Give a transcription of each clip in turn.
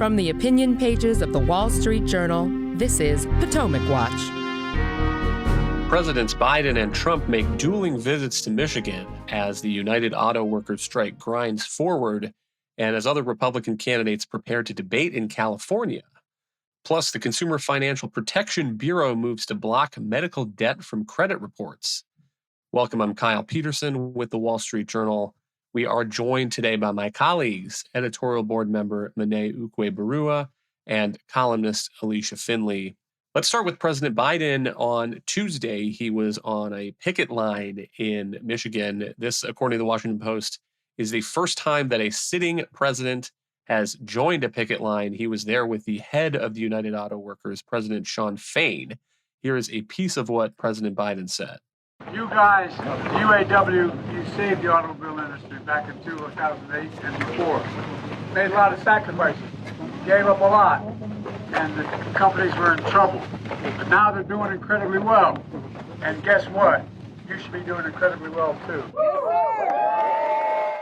From the opinion pages of the Wall Street Journal, this is Potomac Watch. Presidents Biden and Trump make dueling visits to Michigan as the United Auto Workers strike grinds forward and as other Republican candidates prepare to debate in California. Plus, the Consumer Financial Protection Bureau moves to block medical debt from credit reports. Welcome, I'm Kyle Peterson with the Wall Street Journal. We are joined today by my colleagues, editorial board member Monet Ukwe-Barua and columnist Alicia Finley. Let's start with President Biden. On Tuesday, he was on a picket line in Michigan. This, according to the Washington Post, is the first time that a sitting president has joined a picket line. He was there with the head of the United Auto Workers, President Shawn Fain. Here is a piece of what President Biden said. You guys, the UAW, you saved the automobile industry back in 2008 and before. Made a lot of sacrifices, gave up a lot, and the companies were in trouble. But now they're doing incredibly well. And guess what? You should be doing incredibly well too.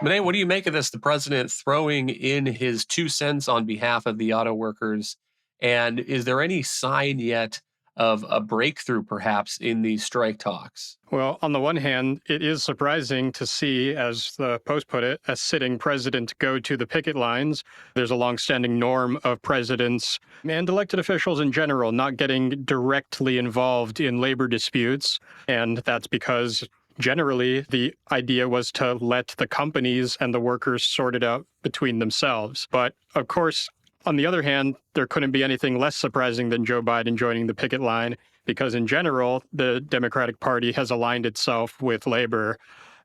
Monet, what do you make of this? The president throwing in his 2 cents on behalf of the auto workers. And is there any sign yet of a breakthrough, perhaps, in these strike talks? Well, on the one hand, it is surprising to see, as the Post put it, a sitting president go to the picket lines. There's a longstanding norm of presidents and elected officials in general not getting directly involved in labor disputes. And that's because generally the idea was to let the companies and the workers sort it out between themselves. But of course, on the other hand, there couldn't be anything less surprising than Joe Biden joining the picket line, because in general, the Democratic Party has aligned itself with labor.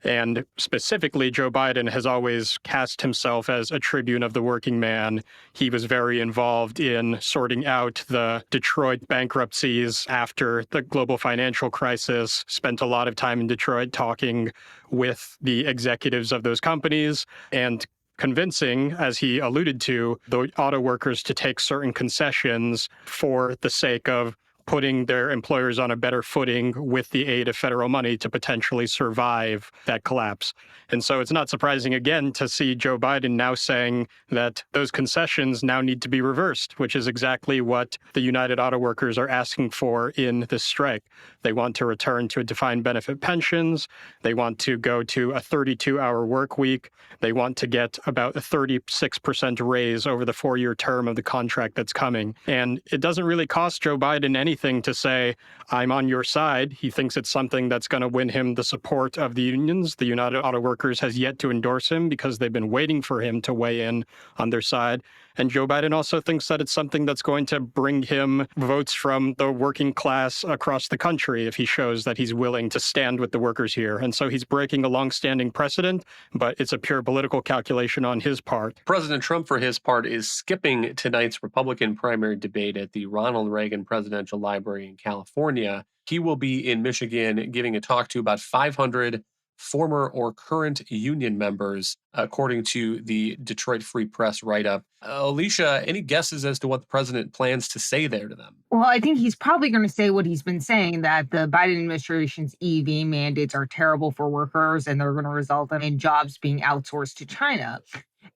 And specifically, Joe Biden has always cast himself as a tribune of the working man. He was very involved in sorting out the Detroit bankruptcies after the global financial crisis, spent a lot of time in Detroit talking with the executives of those companies and convincing, as he alluded to, the auto workers to take certain concessions for the sake of putting their employers on a better footing with the aid of federal money to potentially survive that collapse. And so it's not surprising, again, to see Joe Biden now saying that those concessions now need to be reversed, which is exactly what the United Auto Workers are asking for in this strike. They want to return to defined benefit pensions. They want to go to a 32-hour work week. They want to get about a 36% raise over the 4-year term of the contract that's coming. And it doesn't really cost Joe Biden anything to say, I'm on your side. He thinks it's something that's going to win him the support of the unions. The United Auto Workers has yet to endorse him because they've been waiting for him to weigh in on their side. And Joe Biden also thinks that it's something that's going to bring him votes from the working class across the country if he shows that he's willing to stand with the workers here. And so he's breaking a longstanding precedent, but it's a pure political calculation on his part. President Trump, for his part, is skipping tonight's Republican primary debate at the Ronald Reagan Presidential Library in California. He will be in Michigan giving a talk to about 500 former or current union members, according to the Detroit Free Press write-up. Alicia, any guesses as to what the president plans to say there to them? Well, I think he's probably going to say what he's been saying, that the Biden administration's EV mandates are terrible for workers and they're going to result in jobs being outsourced to China.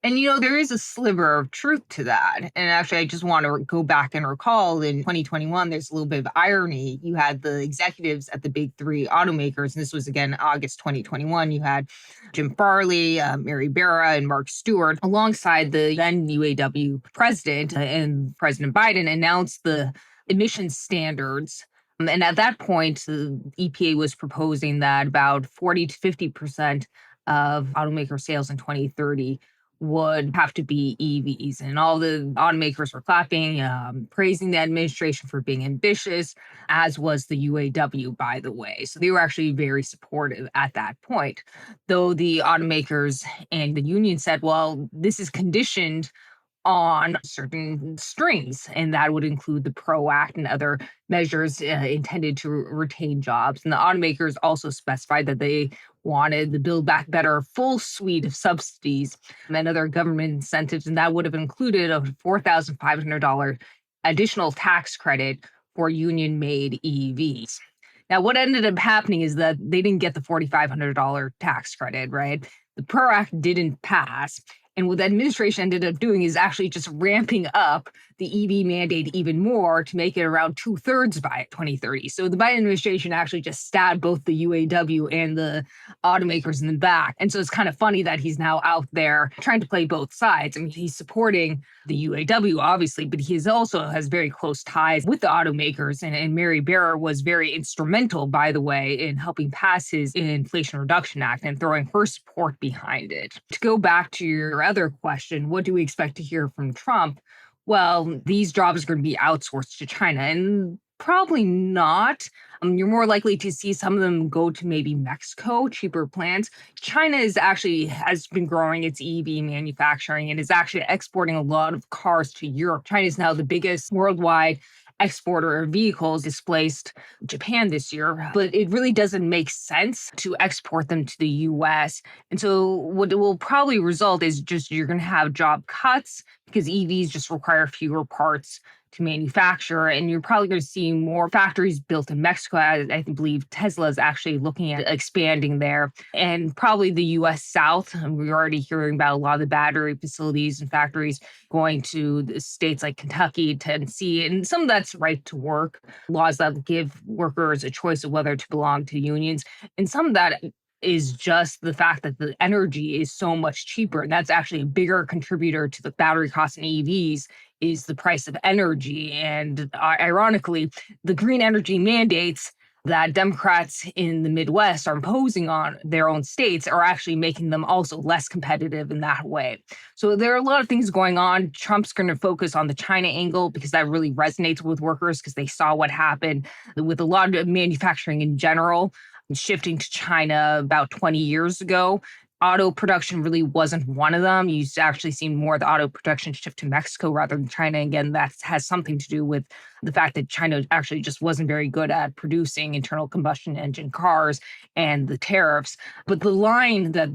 And, there is a sliver of truth to that. And actually, I just want to go back and recall in 2021, there's a little bit of irony. You had the executives at the big three automakers, and this was, again, August 2021. You had Jim Farley, Mary Barra, and Mark Stewart, alongside the then UAW president, and President Biden announced the emissions standards. And at that point, the EPA was proposing that about 40 to 50% of automaker sales in 2030 would have to be EVs. And all the automakers were clapping, praising the administration for being ambitious, as was the UAW, by the way. So they were actually very supportive at that point. Though the automakers and the union said, well, this is conditioned on certain strings, and that would include the PRO Act and other measures intended to retain jobs. And the automakers also specified that they wanted the Build Back Better full suite of subsidies and other government incentives, and that would have included a $4,500 additional tax credit for union-made EVs. Now, what ended up happening is that they didn't get the $4,500 tax credit, right? The PRO Act didn't pass, And what the administration ended up doing is actually just ramping up the EV mandate even more to make it around 2/3 by 2030. So the Biden administration actually just stabbed both the UAW and the automakers in the back. And so it's kind of funny that he's now out there trying to play both sides. I mean, he's supporting the UAW, obviously, but he also has very close ties with the automakers. And Mary Barra was very instrumental, by the way, in helping pass his Inflation Reduction Act and throwing her support behind it. To go back to your other question, what do we expect to hear from Trump? Well, these jobs are going to be outsourced to China, and probably not. You're more likely to see some of them go to maybe Mexico, cheaper plants. China has been growing its EV manufacturing and is actually exporting a lot of cars to Europe. China is now the biggest worldwide exporter of vehicles, displaced Japan this year, but it really doesn't make sense to export them to the US. And so what it will probably result is just you're going to have job cuts because EVs just require fewer parts to manufacture. And you're probably going to see more factories built in Mexico. I believe Tesla is actually looking at expanding there. And probably the US South. We're already hearing about a lot of the battery facilities and factories going to the states like Kentucky, Tennessee, and some of that's right to work, laws that give workers a choice of whether to belong to unions. And some of that is just the fact that the energy is so much cheaper. And that's actually a bigger contributor to the battery costs in EVs is the price of energy. And ironically, the green energy mandates that Democrats in the Midwest are imposing on their own states are actually making them also less competitive in that way. So there are a lot of things going on. Trump's going to focus on the China angle because that really resonates with workers because they saw what happened with a lot of manufacturing in general shifting to China about 20 years ago. Auto production really wasn't one of them. You actually see more of the auto production shift to Mexico rather than China. Again, that has something to do with the fact that China actually just wasn't very good at producing internal combustion engine cars and the tariffs. But the line that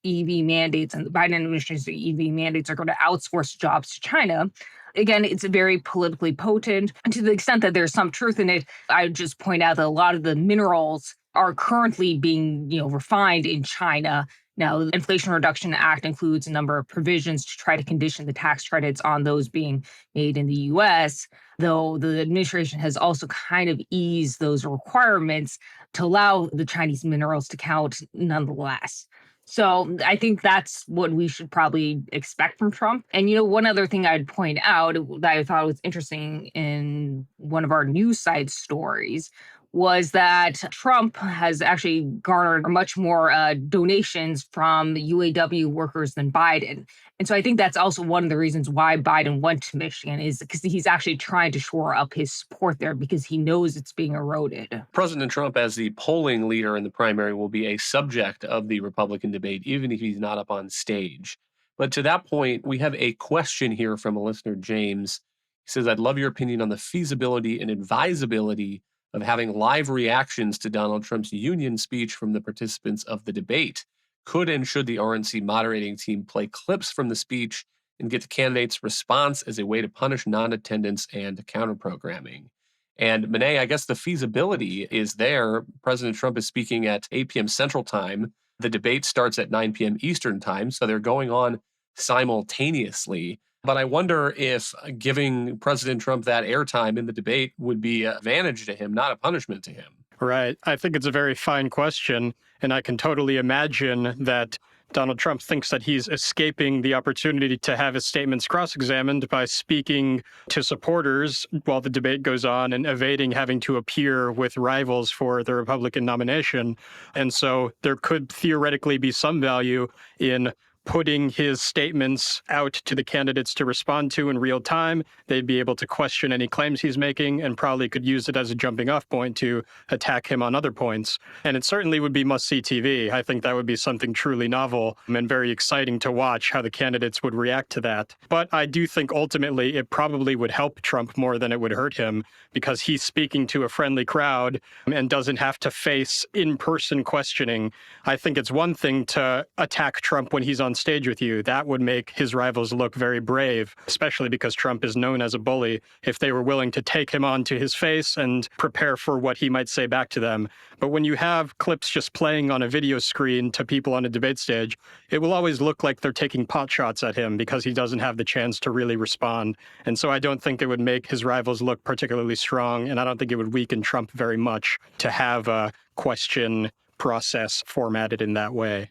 EV mandates and the Biden administration's EV mandates are going to outsource jobs to China. Again, it's very politically potent. And to the extent that there's some truth in it, I would just point out that a lot of the minerals are currently being, refined in China. Now, the Inflation Reduction Act includes a number of provisions to try to condition the tax credits on those being made in the U.S., though the administration has also kind of eased those requirements to allow the Chinese minerals to count nonetheless. So I think that's what we should probably expect from Trump. And, one other thing I'd point out that I thought was interesting in one of our news site stories was that Trump has actually garnered much more donations from UAW workers than Biden. And so I think that's also one of the reasons why Biden went to Michigan is because he's actually trying to shore up his support there because he knows it's being eroded. President Trump, as the polling leader in the primary, will be a subject of the Republican debate, even if he's not up on stage. But to that point, we have a question here from a listener, James. He says, I'd love your opinion on the feasibility and advisability of having live reactions to Donald Trump's union speech from the participants of the debate. Could and should the RNC moderating team play clips from the speech and get the candidates' response as a way to punish non-attendance and counter-programming? And Monet, I guess the feasibility is there. President Trump is speaking at 8 p.m. Central Time. The debate starts at 9 p.m. Eastern Time, so they're going on simultaneously. But I wonder if giving President Trump that airtime in the debate would be an advantage to him, not a punishment to him. Right. I think it's a very fine question, and I can totally imagine that Donald Trump thinks that he's escaping the opportunity to have his statements cross-examined by speaking to supporters while the debate goes on and evading having to appear with rivals for the Republican nomination. And so there could theoretically be some value in putting his statements out to the candidates to respond to in real time. They'd be able to question any claims he's making and probably could use it as a jumping off point to attack him on other points. And it certainly would be must-see TV. I think that would be something truly novel and very exciting to watch how the candidates would react to that. But I do think ultimately it probably would help Trump more than it would hurt him because he's speaking to a friendly crowd and doesn't have to face in-person questioning. I think it's one thing to attack Trump when he's on on stage with you. That would make his rivals look very brave, especially because Trump is known as a bully, if they were willing to take him on to his face and prepare for what he might say back to them. But when you have clips just playing on a video screen to people on a debate stage, it will always look like they're taking pot shots at him because he doesn't have the chance to really respond. And so I don't think it would make his rivals look particularly strong, and I don't think it would weaken Trump very much to have a question process formatted in that way.